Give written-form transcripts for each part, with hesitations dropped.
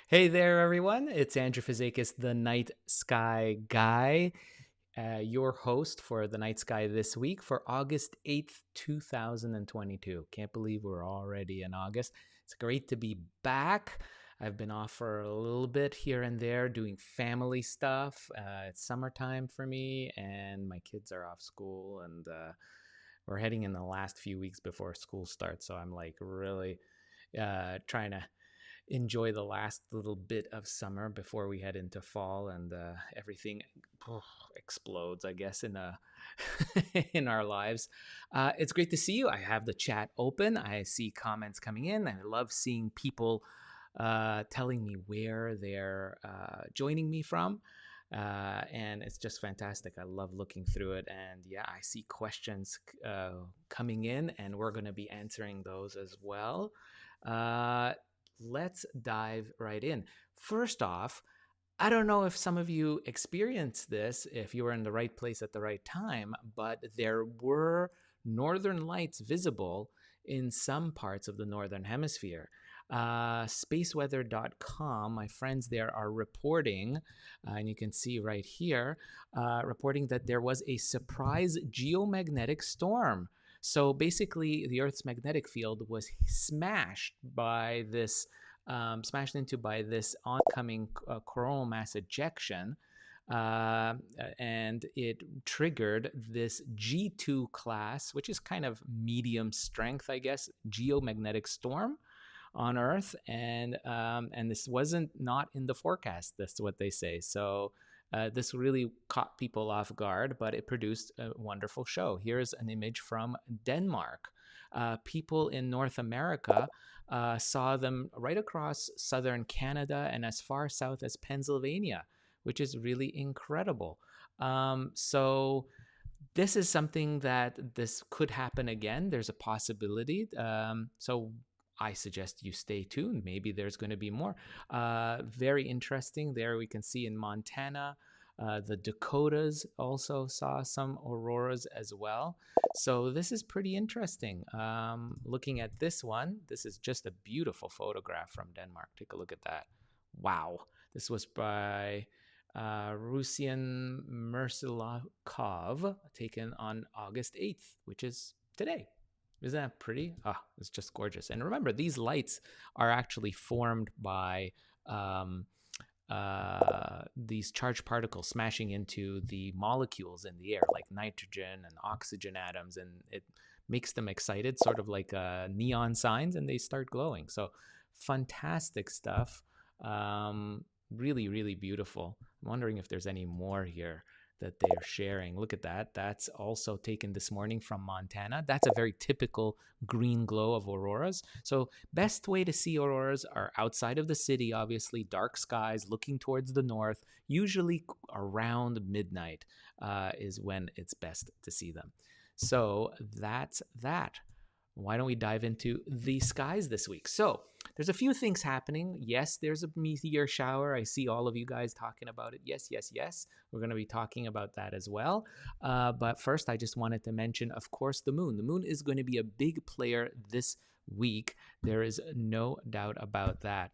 Hey there, everyone. It's Andrew Fazekas, the Night Sky Guy, your host for the Night Sky this week for August 8th, 2022. Can't believe we're already in August. It's great to be back. I've been off for a little bit here and there doing family stuff. It's summertime for me, and my kids are off school, and we're heading in the last few weeks before school starts. So I'm like really trying to enjoy the last little bit of summer before we head into fall, and everything explodes, I guess, in in our lives. It's great to see you. I have the chat open. I see comments coming in. I love seeing people telling me where they're joining me from. And it's just fantastic. I love looking through it. And yeah, I see questions coming in, and we're going to be answering those as well. Let's dive right in. First off, I don't know if some of you experienced this, if you were in the right place at the right time, but there were northern lights visible in some parts of the northern hemisphere. Spaceweather.com, my friends there are reporting, and you can see right here, reporting that there was a surprise geomagnetic storm. So basically, the Earth's magnetic field was smashed into by this oncoming coronal mass ejection, and it triggered this G2 class, which is kind of medium strength, I guess, geomagnetic storm on Earth, and this wasn't not in the forecast. That's what they say. So. This really caught people off guard, but it produced a wonderful show. Here's an image from Denmark. People in North America saw them right across southern Canada and as far south as Pennsylvania, which is really incredible. So this is something that this could happen again. There's a possibility. So I suggest you stay tuned. Maybe there's going to be more. Very interesting. There we can see in Montana, the Dakotas also saw some auroras as well. So this is pretty interesting. Looking at this one, this is just a beautiful photograph from Denmark. Take a look at that. Wow. This was by Rusian Mersilakov, taken on August 8th, which is today. Isn't that pretty? It's just gorgeous. And remember, these lights are actually formed by these charged particles smashing into the molecules in the air, like nitrogen and oxygen atoms, and it makes them excited, sort of like neon signs, and they start glowing. So fantastic stuff. Really, really beautiful. I'm wondering if there's any more here that they're sharing. Look at that. That's also taken this morning from Montana. That's a very typical green glow of auroras. So best way to see auroras are outside of the city, obviously, dark skies, looking towards the north, usually around midnight is when it's best to see them. So that's that. Why don't we dive into the skies this week? So there's a few things happening. Yes, there's a meteor shower. I see all of you guys talking about it. Yes, yes, yes. We're going to be talking about that as well. But first, I just wanted to mention, of course, the moon. The moon is going to be a big player this week. There is no doubt about that.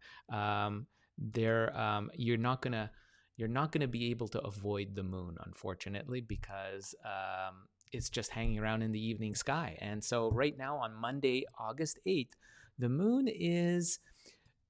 You're not gonna be able to avoid the moon, unfortunately, because it's just hanging around in the evening sky. And so right now on Monday, August 8th, the moon is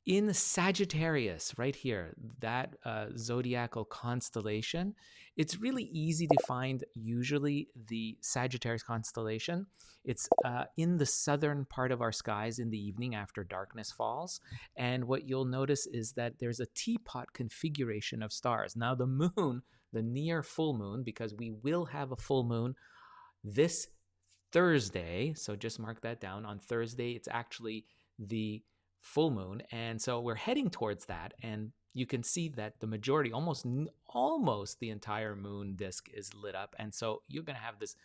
in Sagittarius right here, that zodiacal constellation. It's really easy to find usually the Sagittarius constellation. It's in the southern part of our skies in the evening after darkness falls. And what you'll notice is that there's a teapot configuration of stars. Now the moon, the near full moon, because we will have a full moon this Thursday, so just mark that down. On Thursday, it's actually the full moon, and so we're heading towards that, and you can see that the majority, almost the entire moon disk is lit up, and so you're going to have this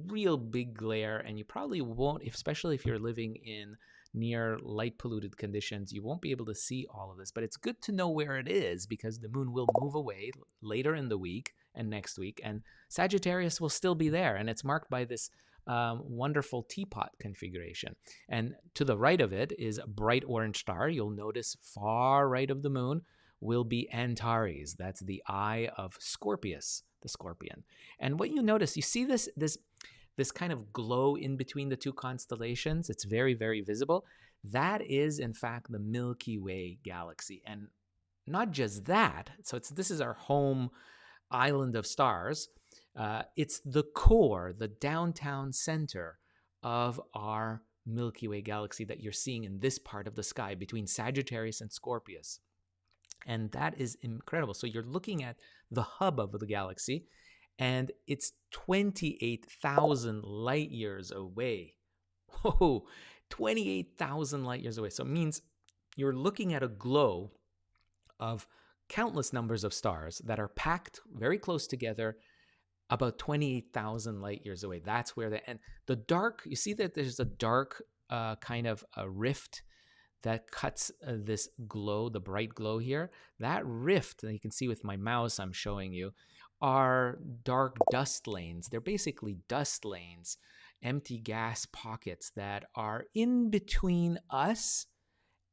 real big glare, and you probably won't, especially if you're living in near light polluted conditions, you won't be able to see all of this. But it's good to know where it is, because the moon will move away later in the week and next week, and Sagittarius will still be there, and it's marked by this wonderful teapot configuration. And to the right of it is a bright orange star. You'll notice far right of the moon will be Antares. That's the eye of Scorpius, the scorpion. And what you notice, you see this kind of glow in between the two constellations. It's very, very visible. That is, in fact, the Milky Way galaxy. And not just that, so this is our home island of stars. It's the core, the downtown center of our Milky Way galaxy that you're seeing in this part of the sky between Sagittarius and Scorpius. And that is incredible. So you're looking at the hub of the galaxy, and it's 28,000 light years away. Whoa, 28,000 light years away. So it means you're looking at a glow of countless numbers of stars that are packed very close together, about 28,000 light years away. That's where and the dark, you see that there's a dark kind of a rift that cuts this glow, the bright glow here. That rift, and you can see with my mouse I'm showing you, are dark dust lanes. They're basically dust lanes, empty gas pockets that are in between us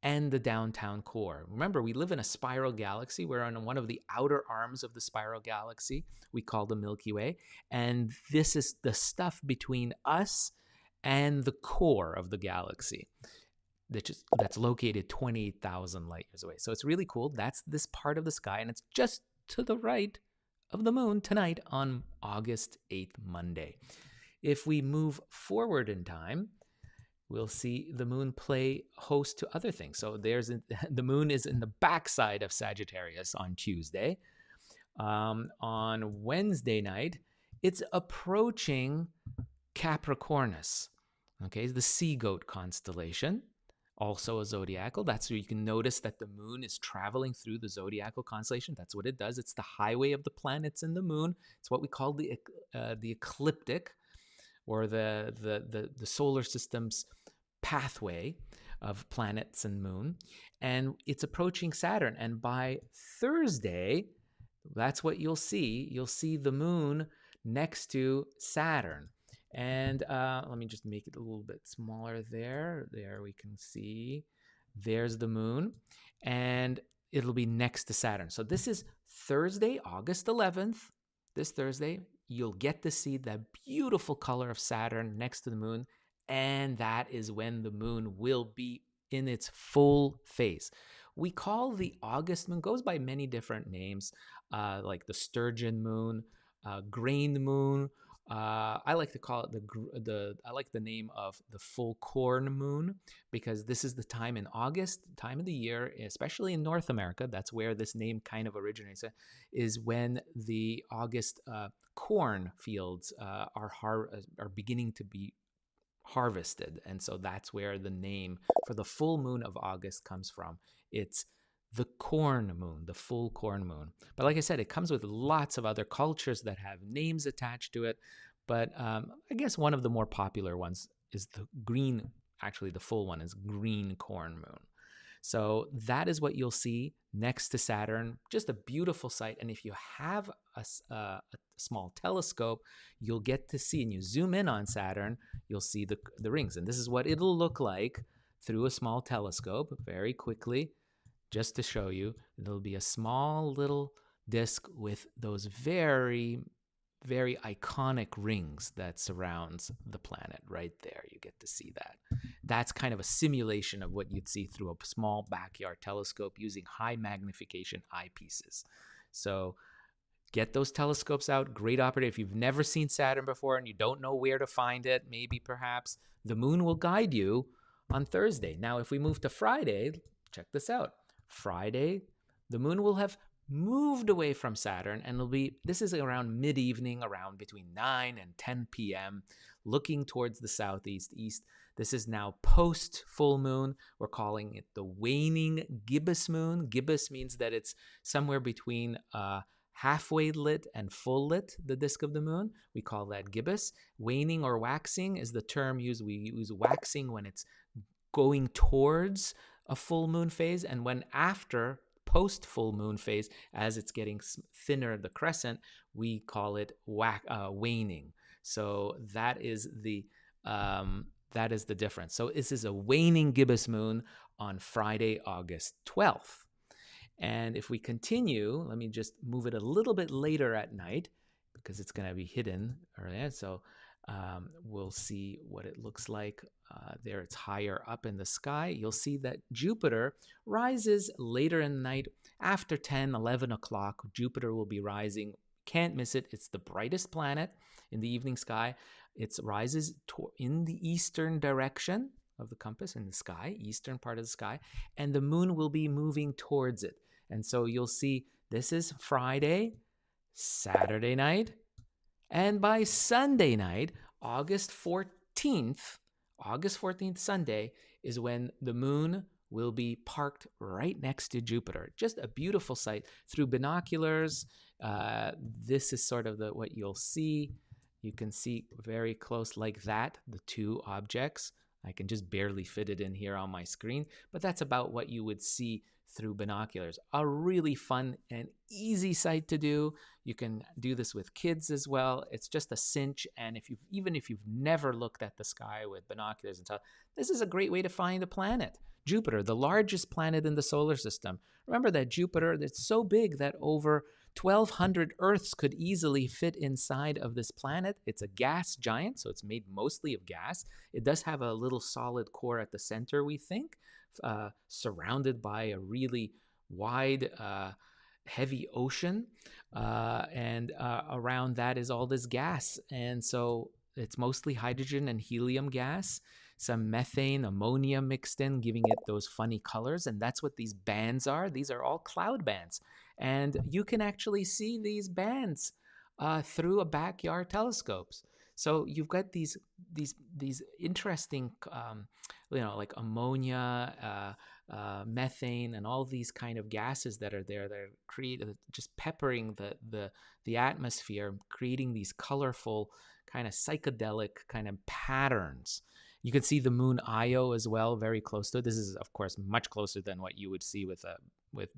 and the downtown core. Remember, we live in a spiral galaxy. We're on one of the outer arms of the spiral galaxy we call the Milky Way. And this is the stuff between us and the core of the galaxy that's located 28,000 light years away. So it's really cool. That's this part of the sky, and it's just to the right of the moon tonight on August 8th, Monday. If we move forward in time, we'll see the moon play host to other things. So the moon is in the backside of Sagittarius on Tuesday. On Wednesday night, it's approaching Capricornus, okay, the sea goat constellation, also a zodiacal. That's where you can notice that the moon is traveling through the zodiacal constellation. That's what it does. It's the highway of the planets and the moon. It's what we call the ecliptic, or the solar system's pathway of planets and moon. And it's approaching Saturn. And by Thursday, that's what you'll see. You'll see the moon next to Saturn. And let me just make it a little bit smaller there. There we can see. There's the moon. And it'll be next to Saturn. So this is Thursday, August 11th. This Thursday, you'll get to see the beautiful color of Saturn next to the moon. And that is when the moon will be in its full phase. We call the August moon, goes by many different names, like the sturgeon moon, grain moon, I like to call it I like the name of the full corn moon, because this is the time in August, time of the year, especially in North America. That's where this name kind of originates. Is when the August corn fields are beginning to be harvested, and so that's where the name for the full moon of August comes from. It's the corn moon, the full corn moon. But like I said, it comes with lots of other cultures that have names attached to it. But I guess one of the more popular ones is the green. Actually, the full one is green corn moon. So that is what you'll see next to Saturn. Just a beautiful sight. And if you have a small telescope, you'll get to see, and you zoom in on Saturn, you'll see the rings. And this is what it'll look like through a small telescope very quickly. Just to show you, there'll be a small little disk with those very, very iconic rings that surrounds the planet right there. You get to see that. That's kind of a simulation of what you'd see through a small backyard telescope using high magnification eyepieces. So get those telescopes out. Great opportunity. If you've never seen Saturn before and you don't know where to find it, maybe perhaps the moon will guide you on Thursday. Now, if we move to Friday, check this out. Friday, the moon will have moved away from Saturn, and this is around mid-evening, around between 9 and 10 p.m., looking towards the southeast east. This is now post full moon. We're calling it the waning gibbous moon. Gibbous means that it's somewhere between halfway lit and full lit, the disk of the moon. We call that gibbous. Waning or waxing is the term used. We use waxing when it's going towards a full moon phase, and when after post full moon phase, as it's getting thinner, the crescent, we call it waning. So that is the difference. So this is a waning gibbous moon on Friday, August 12th. And if we continue, let me just move it a little bit later at night because it's going to be hidden earlier. So we'll see what it looks like. There it's higher up in the sky. You'll see that Jupiter rises later in the night. After 10, 11 o'clock, Jupiter will be rising. Can't miss it. It's the brightest planet in the evening sky. It rises in the eastern direction of the compass in the sky, eastern part of the sky, and the moon will be moving towards it. And so you'll see this is Friday, Saturday night, and by Sunday night, August 14th, Sunday, is when the moon will be parked right next to Jupiter. Just a beautiful sight. Through binoculars, this is sort of what you'll see. You can see very close like that, the two objects. I can just barely fit it in here on my screen, but that's about what you would see through binoculars. A really fun and easy sight to do. You can do this with kids as well. It's just a cinch, and even if you've never looked at the sky with binoculars and stuff, this is a great way to find a planet. Jupiter, the largest planet in the solar system. Remember that Jupiter, it's so big that over 1,200 Earths could easily fit inside of this planet. It's a gas giant, so it's made mostly of gas. It does have a little solid core at the center, we think, surrounded by a really wide, heavy ocean. And around that is all this gas. And so it's mostly hydrogen and helium gas, some methane, ammonia mixed in, giving it those funny colors. And that's what these bands are. These are all cloud bands. And you can actually see these bands through a backyard telescopes. So you've got these interesting, like ammonia, methane, and all these kind of gases that are there that are just peppering the atmosphere, creating these colorful, kind of psychedelic kind of patterns. You can see the moon Io as well, very close to it. This is, of course, much closer than what you would see with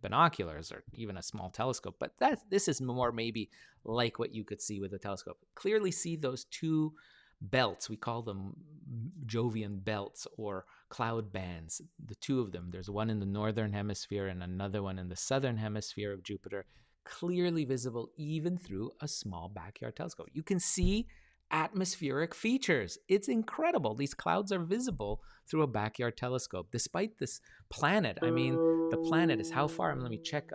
binoculars or even a small telescope. But this is more maybe like what you could see with a telescope. Clearly see those two belts. We call them Jovian belts or cloud bands. The two of them. There's one in the northern hemisphere and another one in the southern hemisphere of Jupiter, clearly visible even through a small backyard telescope. You can see atmospheric features. It's incredible. These clouds are visible through a backyard telescope. Despite this planet, I mean, the planet is how far? Let me check.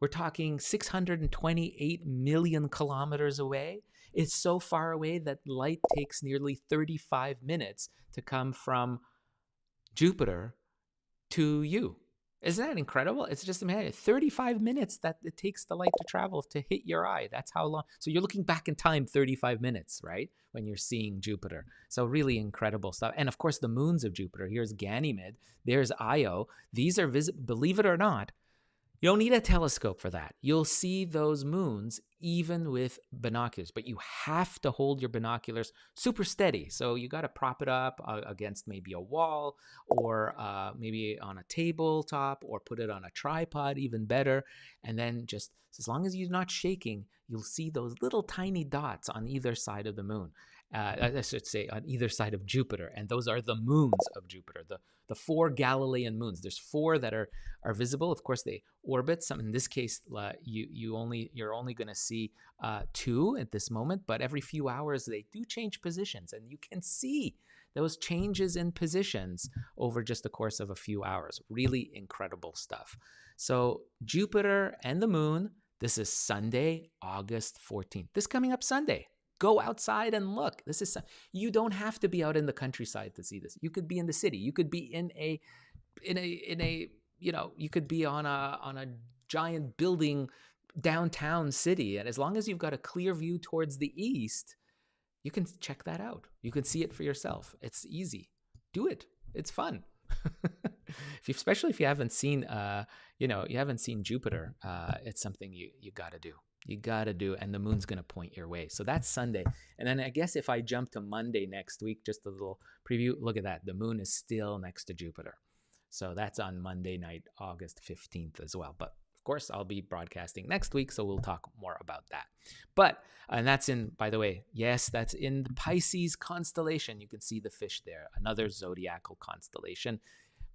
We're talking 628 million kilometers away. It's so far away that light takes nearly 35 minutes to come from Jupiter to you. Isn't that incredible? It's just imagine 35 minutes that it takes the light to travel to hit your eye. That's how long. So you're looking back in time 35 minutes, right? When you're seeing Jupiter. So really incredible stuff. And of course, the moons of Jupiter. Here's Ganymede. There's Io. These are visible, believe it or not. You don't need a telescope for that. You'll see those moons even with binoculars, but you have to hold your binoculars super steady. So you got to prop it up against maybe a wall or maybe on a tabletop or put it on a tripod, even better. And then just as long as you're not shaking, you'll see those little tiny dots on either side of the moon. I should say on either side of Jupiter, and those are the moons of Jupiter, the 4 Galilean moons. There's 4 that are visible. Of course, they orbit. Some in this case, you're only going to see 2 at this moment, but every few hours they do change positions, and you can see those changes in positions over just the course of a few hours. Really incredible stuff. So Jupiter and the moon. This is Sunday, August 14th. This coming up Sunday. Go outside and look. You don't have to be out in the countryside to see this. You could be in the city. You could be in a you could be on a giant building downtown city. And as long as you've got a clear view towards the east, you can check that out. You can see it for yourself. It's easy. Do it. It's fun. Especially if you haven't seen Jupiter, it's something you got to do. You got to do, and the moon's going to point your way. So that's Sunday. And then I guess if I jump to Monday next week, just a little preview, look at that. The moon is still next to Jupiter. So that's on Monday night, August 15th as well. But of course, I'll be broadcasting next week, so we'll talk more about that. And that's in, by the way, yes, that's in the Perseids constellation. You can see the fish there, another zodiacal constellation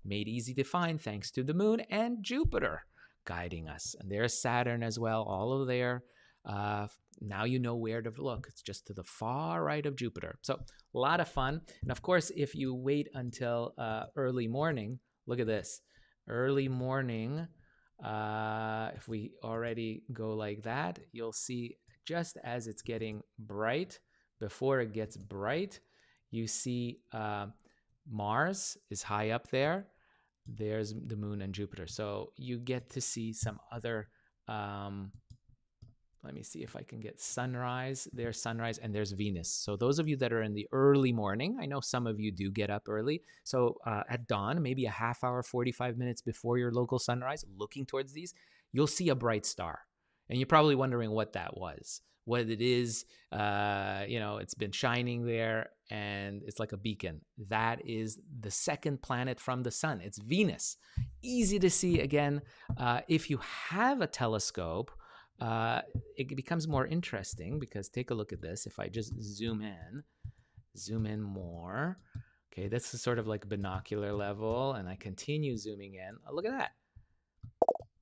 made easy to find thanks to the moon and Jupiter guiding us. And there's Saturn as well, all over there. Now you know where to look. It's just to the far right of Jupiter. So a lot of fun. And of course, if you wait until early morning, look at this. Early morning, if we already go like that, you'll see just as it's getting bright, before it gets bright, you see Mars is high up there. There's the moon and Jupiter. So you get to see some other, let me see if I can get sunrise. There's sunrise and there's Venus. So those of you that are in the early morning, I know some of you do get up early. So at dawn, maybe a half hour, 45 minutes before your local sunrise, looking towards these, you'll see a bright star. And you're probably wondering what that was, what it is. It's been shining there and it's like a beacon. That is the second planet from the sun. It's Venus. Easy to see again. If you have a telescope, it becomes more interesting because take a look at this. If I just zoom in more. Okay, this is sort of like binocular level, and I continue zooming in. Oh, look at that.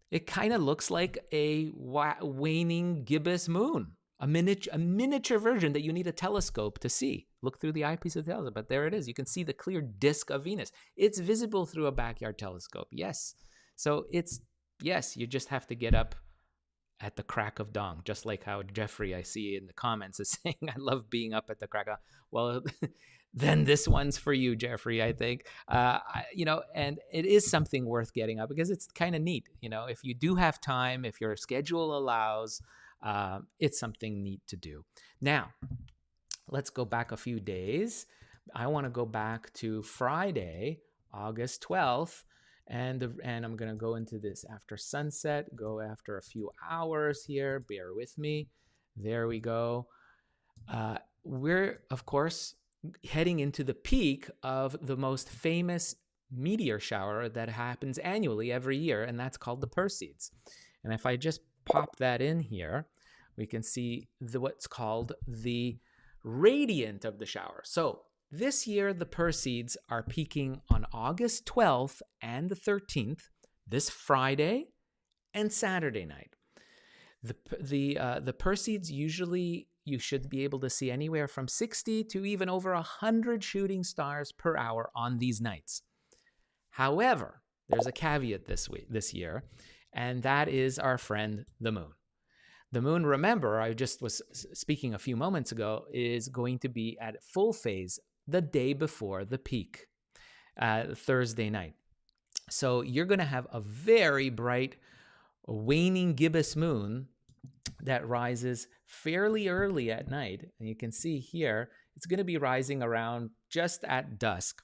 It kind of looks like a waning gibbous moon, a miniature version that you need a telescope to see. Look through the eyepiece of the telescope, but there it is. You can see the clear disk of Venus. It's visible through a backyard telescope, yes. So you just have to get up at the crack of dawn, just like how Jeffrey, I see in the comments, is saying, I love being up at the crack of dawn. Well, then this one's for you, Jeffrey, I think. And it is something worth getting up because it's kind of neat. If you do have time, if your schedule allows, it's something neat to do. Now, let's go back a few days. I want to go back to Friday, August 12th. And I'm going to go into this after sunset, go after a few hours here. Bear with me. There we go. We're, of course, heading into the peak of the most famous meteor shower that happens annually every year, and that's called the Perseids. And if I just pop that in here, we can see what's called the radiant of the shower. So this year, the Perseids are peaking on August 12th and the 13th, this Friday and Saturday night. The Perseids usually you should be able to see anywhere from 60 to even over 100 shooting stars per hour on these nights. However, there's a caveat this year, and that is our friend, the moon. The moon, remember, I just was speaking a few moments ago, is going to be at full phase the day before the peak, Thursday night. So you're going to have a very bright, waning gibbous moon that rises fairly early at night. And you can see here, it's going to be rising around just at dusk,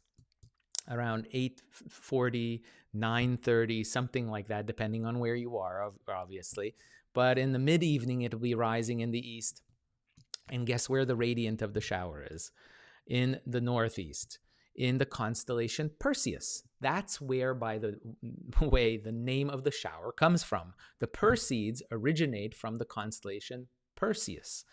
around 8:40, 9:30, something like that, depending on where you are, obviously. But in the mid-evening, it'll be rising in the east. And guess where the radiant of the shower is? In the northeast, in the constellation Perseus. That's where, by the way, the name of the shower comes from. The Perseids originate from the constellation Perseus,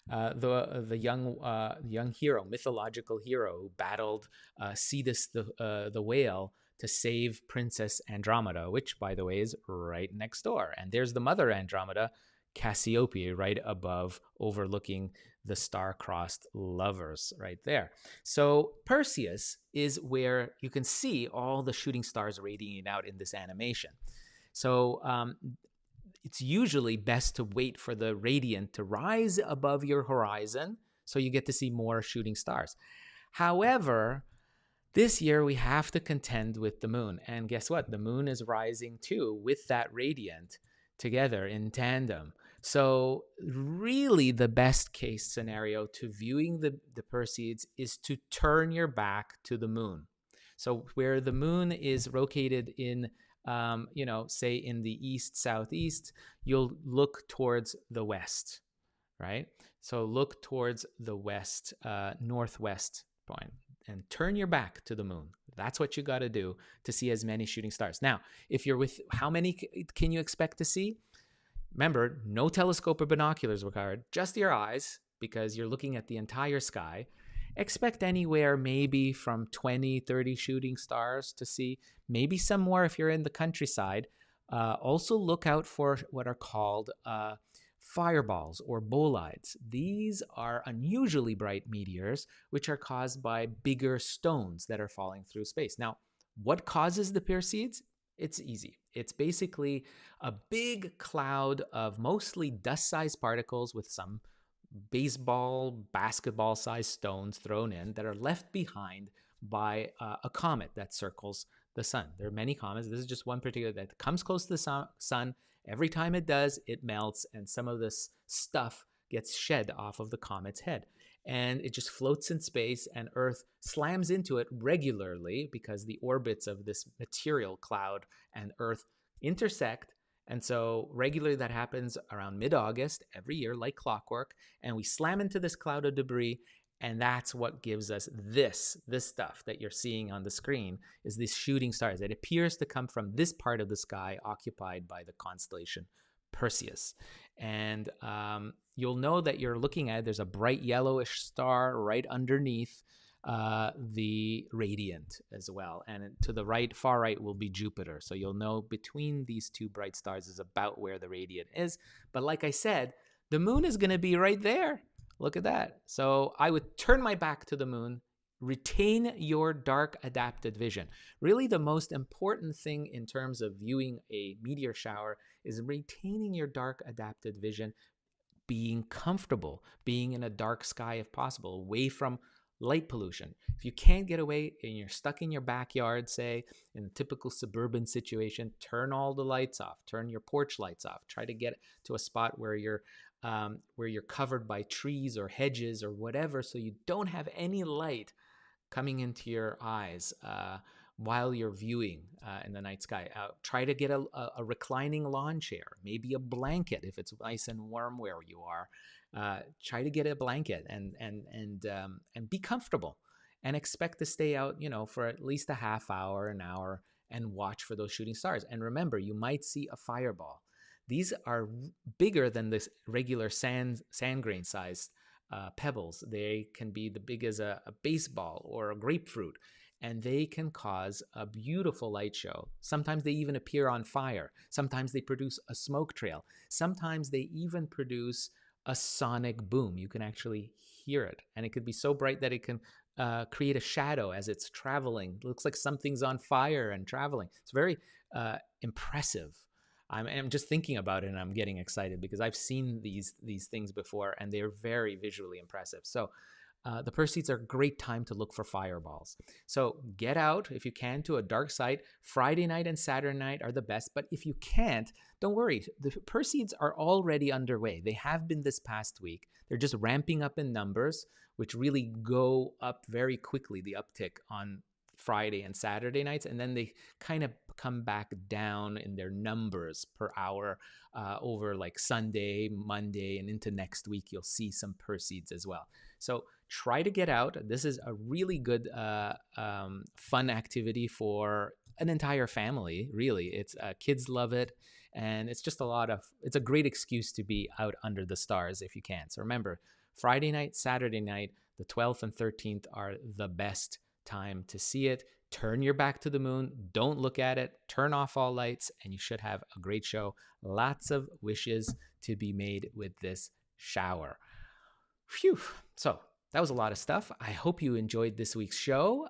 the young hero, mythological hero who battled Cetus the whale to save Princess Andromeda, which, by the way, is right next door. And there's the mother Andromeda, Cassiopeia, right above, overlooking the star-crossed lovers right there. So Perseus is where you can see all the shooting stars radiating out in this animation. So it's usually best to wait for the radiant to rise above your horizon so you get to see more shooting stars. However, this year we have to contend with the moon. And guess what? The moon is rising too with that radiant together in tandem. So really the best case scenario to viewing the Perseids is to turn your back to the moon. So where the moon is located in, say in the east, southeast, you'll look towards the west, right? So look towards the west, northwest point, and turn your back to the moon. That's what you got to do to see as many shooting stars. Now, if you're with, how many can you expect to see? Remember, no telescope or binoculars required, just your eyes, because you're looking at the entire sky. Expect anywhere maybe from 20, 30 shooting stars to see, maybe some more if you're in the countryside. Also look out for what are called fireballs or bolides. These are unusually bright meteors, which are caused by bigger stones that are falling through space. Now, what causes the Perseids? It's easy. It's basically a big cloud of mostly dust-sized particles with some baseball, basketball-sized stones thrown in that are left behind by a comet that circles the sun. There are many comets. This is just one particular that comes close to the sun. Every time it does, it melts, and some of this stuff gets shed off of the comet's head. And it just floats in space, and Earth slams into it regularly because the orbits of this material cloud and Earth intersect. And so regularly that happens around mid-August every year, like clockwork, and we slam into this cloud of debris. And that's what gives us this stuff that you're seeing on the screen, is these shooting stars. It appears to come from this part of the sky occupied by the constellation Perseus. And you'll know that you're looking at, there's a bright yellowish star right underneath the radiant as well. And to the right, far right, will be Jupiter. So you'll know between these two bright stars is about where the radiant is. But like I said, the moon is going to be right there. Look at that. So I would turn my back to the moon, retain your dark adapted vision. Really, the most important thing in terms of viewing a meteor shower is retaining your dark adapted vision, being comfortable, being in a dark sky if possible, away from light pollution. If you can't get away and you're stuck in your backyard, say, in a typical suburban situation, turn all the lights off, turn your porch lights off, try to get to a spot where you're covered by trees or hedges or whatever, so you don't have any light coming into your eyes while you're viewing in the night sky. Try to get a reclining lawn chair, maybe a blanket if it's nice and warm where you are. Try to get a blanket and be comfortable, and expect to stay out, for at least a half hour, an hour, and watch for those shooting stars. And remember, you might see a fireball. These are bigger than this regular sand grain sized pebbles. They can be the big as a baseball or a grapefruit, and they can cause a beautiful light show. Sometimes they even appear on fire. Sometimes they produce a smoke trail. Sometimes they even produce a sonic boom. You can actually hear it, and it could be so bright that it can create a shadow as it's traveling. It looks like something's on fire and traveling. It's very impressive. I'm just thinking about it and I'm getting excited because I've seen these things before and they're very visually impressive. So the Perseids are a great time to look for fireballs. So get out if you can to a dark site. Friday night and Saturday night are the best, but if you can't, don't worry. The Perseids are already underway. They have been this past week. They're just ramping up in numbers, which really go up very quickly, the uptick on Friday and Saturday nights, and then they kind of come back down in their numbers per hour over like Sunday, Monday, and into next week. You'll see some Perseids as well. So try to get out. This is a really good fun activity for an entire family. Really, it's kids love it, and it's just it's a great excuse to be out under the stars if you can. So remember, Friday night, Saturday night, the 12th and 13th are the best time to see it. Turn your back to the moon. Don't look at it. Turn off all lights, and you should have a great show. Lots of wishes to be made with this shower. Phew. So that was a lot of stuff. I hope you enjoyed this week's show.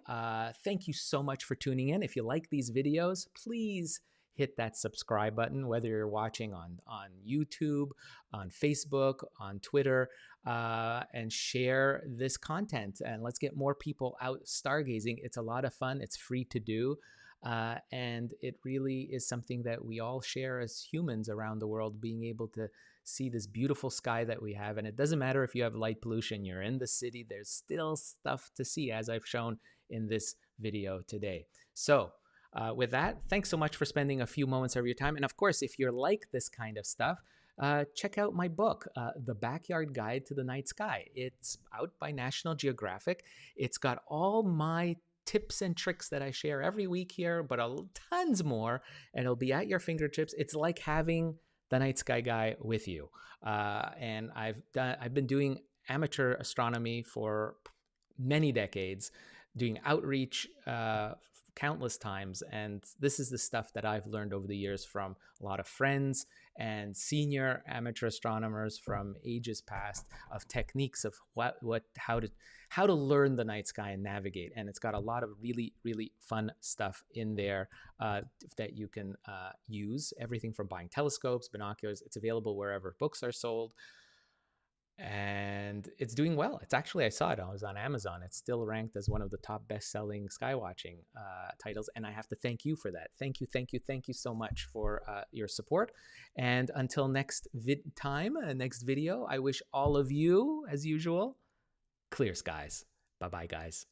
Thank you so much for tuning in. If you like these videos, please hit that subscribe button, whether you're watching on YouTube, on Facebook, on Twitter, and share this content. And let's get more people out stargazing. It's a lot of fun. It's free to do. And it really is something that we all share as humans around the world, being able to see this beautiful sky that we have. And it doesn't matter if you have light pollution, you're in the city, there's still stuff to see, as I've shown in this video today. So with that, thanks so much for spending a few moments of your time. And of course, if you're like this kind of stuff, check out my book, The Backyard Guide to the Night Sky. It's out by National Geographic. It's got all my tips and tricks that I share every week here, but tons more, and it'll be at your fingertips. It's like having the night sky guy with you. And I've been doing amateur astronomy for many decades, doing outreach countless times. And this is the stuff that I've learned over the years from a lot of friends and senior amateur astronomers from ages past, of techniques of how to learn the night sky and navigate. And it's got a lot of really, really fun stuff in there that you can use. Everything from buying telescopes, binoculars. It's available wherever books are sold. And it's doing well. It's actually, I saw it. I was on Amazon. It's still ranked as one of the top best-selling skywatching titles. And I have to thank you for that. Thank you so much for your support. And until next next video, I wish all of you, as usual, clear skies. Bye-bye, guys.